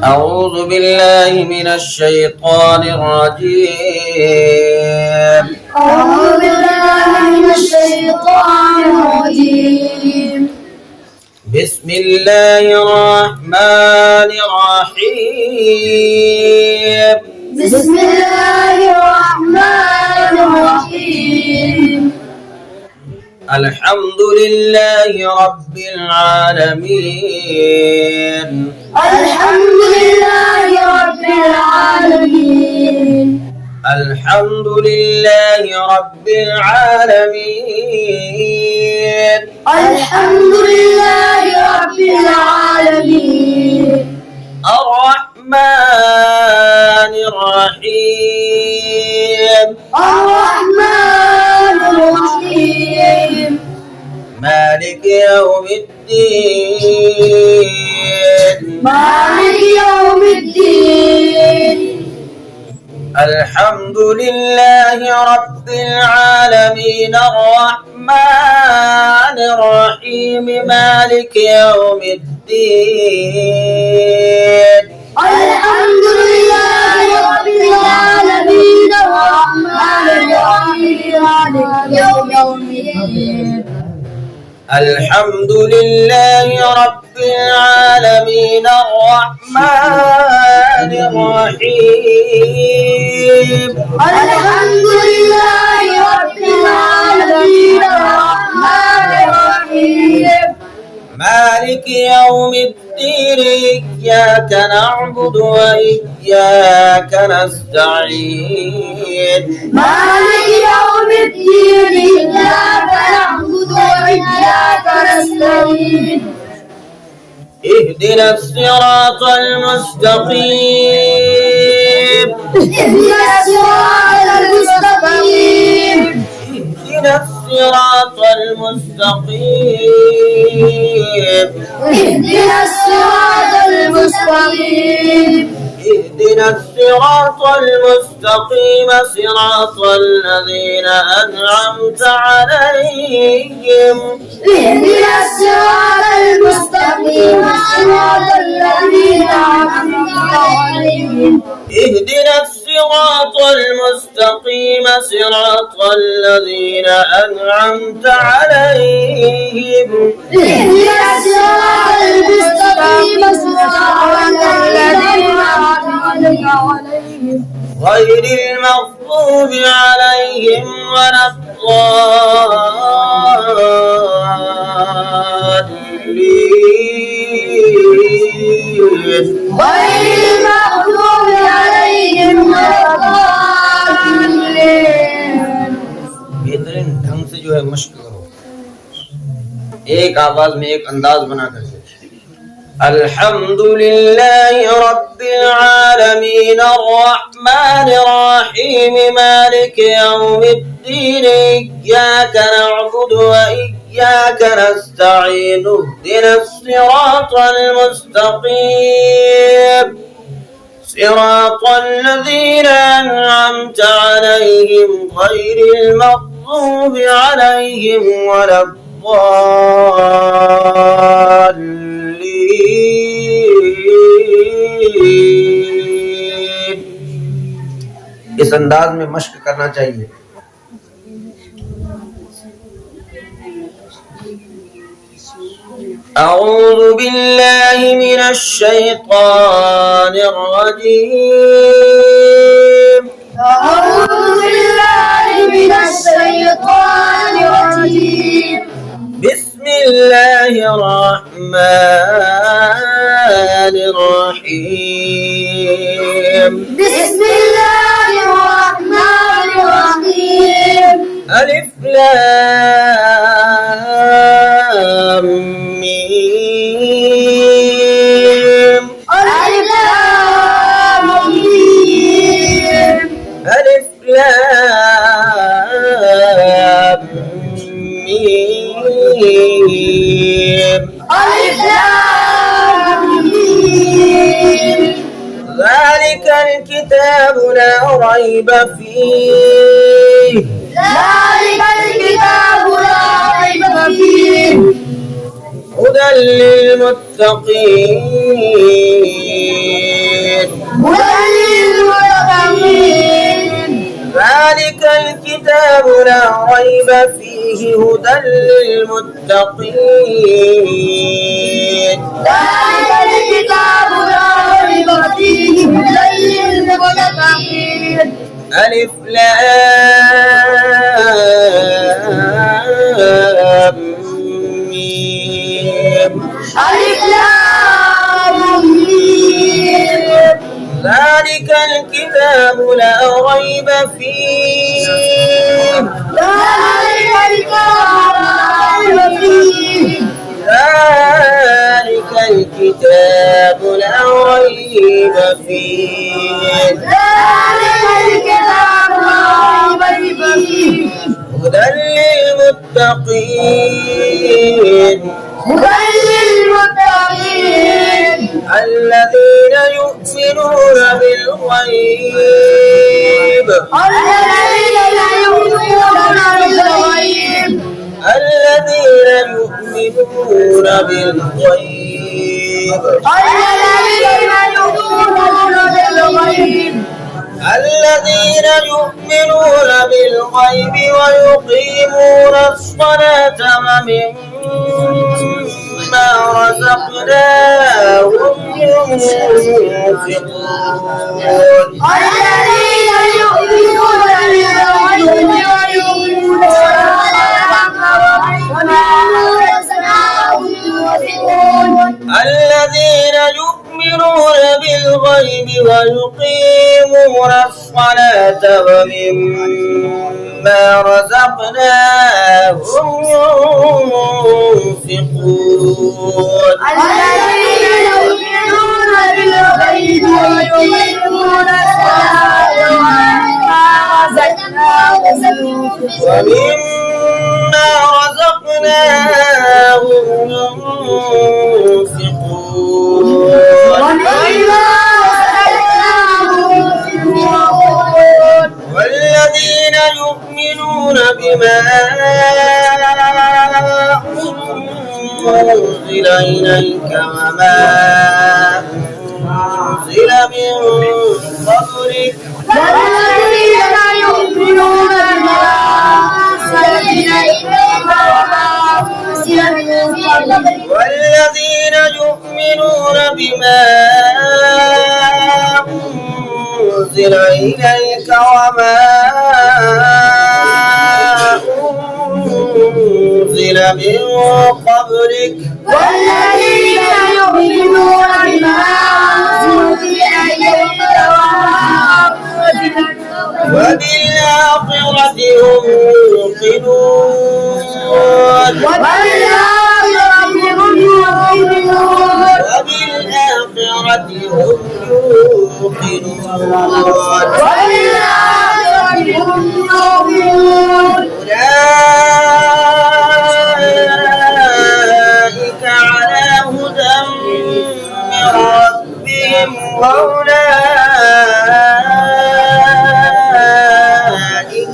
أعوذ بالله من الشيطان الرجيم. أعوذ بالله من الشيطان الرجيم. بسم الله الرحمن الرحيم. بسم الله الرحمن الرحيم. الحمد لله رب العالمين. الحمد لله رب العالمين. الحمد لله رب العالمين. الحمد لله رب العالمين. الرحمن الرحيم. الرحمن الرحيم. مالك يوم الدين. مالك يوم الدين. الحمد لله رب العالمين الرحمن الرحيم مالك يوم الدين. الحمد لله رب العالمين الرحمن الرحيم مالك يوم الدين. الحمد لله رب العالمين الرحمن الرحيم. الحمد لله رب العالمين الرحمن الرحيم. مالك يوم الدين إياك نعبد وإياك نستعين. مالك يوم الدين إياك نعبد وإياك نستعين. اهدنا الصراط المستقيم. اهدنا الصراط المستقيم. اهدنا الصراط المستقيم. اهدنا الصراط المستقيم. اهدنا الصراط المستقيم صراط الذين أنعمت عليهم. اهدنا الصراط المستقيم صراط الذين أنعمت عليهم. اهدنا الصراط المستقيم صراط الذين أنعمت عليهم. اهدنا الصراط المستقيم صراط الذين أنعمت عليهم غير المغضوب عليهم ولا الضالين. غير المغضوب عليهم ولا الضالين. बेहतरीन ढंग से जो है मश्क करो, एक आवाज में एक अंदाज बना कर। अल्हम्दुलिल्लाह रब्बिल आलमीन अर्रहमान अर्रहीम मालिक यौमिद्दीन इय्याका नअबुदु व इय्याका नस्तईन इहदिनस सिरातल मुस्तकीम सिरातल लज़ीना अनअमता अलैहिम गैरिल मग़्दूबि अलैहिम वलद्दाल्लीन। इस अंदाज में मश्क करना चाहिए। أعوذ بالله من الشيطان الرجيم. أعوذ بالله من الشيطان الرجيم. بسم الله الرحمن الرحيم. بسم الله الرحمن الرحيم. ألف لام ميم. ألف لام ميم. ألف لام ميم. ألف لام ميم. ذلك الكتاب لا ريب فيه. ذلك الكتاب لا ريب فيه. للمتقين ذلك الكتاب لا ريب فيه هدى للمتقين ذلك الكتاب لا ريب فيه هدى للمتقين ألف لام ميم ألف لام ميم ذلك الكتاب لا ريب فيه ذلك الكتاب لا ريب فيه ذلك الكتاب لا ريب فيه ذلك الكتاب لا ريب فيه هدى للمتقين هدى للمتقين الذين يؤمنون بالغيب الذين يؤمنون بالغيب الذين يؤمنون بالغيب الذين يؤمنون بالغيب ويقيمون الصلاة ومما رزقناهم ينفقون الذين يؤمنون بالغيب ويقيمون الذين يؤمنون بالغيب ويقيمون الصلاة ومما رزقناهم ينفقون الذين يؤمنون بالغيب ويقيمون الصلاة ومما رزقناهم ومما رزقناهم ينفقون والذين يؤمنون بما أنزل إليك وما أنزل من قبلك والذين يؤمنون بما أنزل إليك وما أنزل من قبلك والذين يؤمنون بما أنزل إليك وما أنزل من قبلك والذين يؤمنون بما أنزل إليك وبالآخرة هم يوقنون وبالآخرة هم يؤمنون وبالآخرة هم يوقنون وبالآخرة هم يؤمنون أولئك على هدى من ربهم وأولئك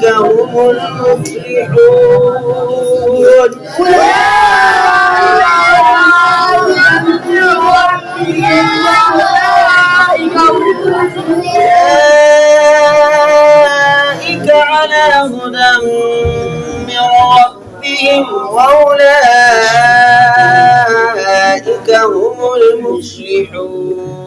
هم المفلحون أولئك على هدى من ربهم وأولئك هم المفلحون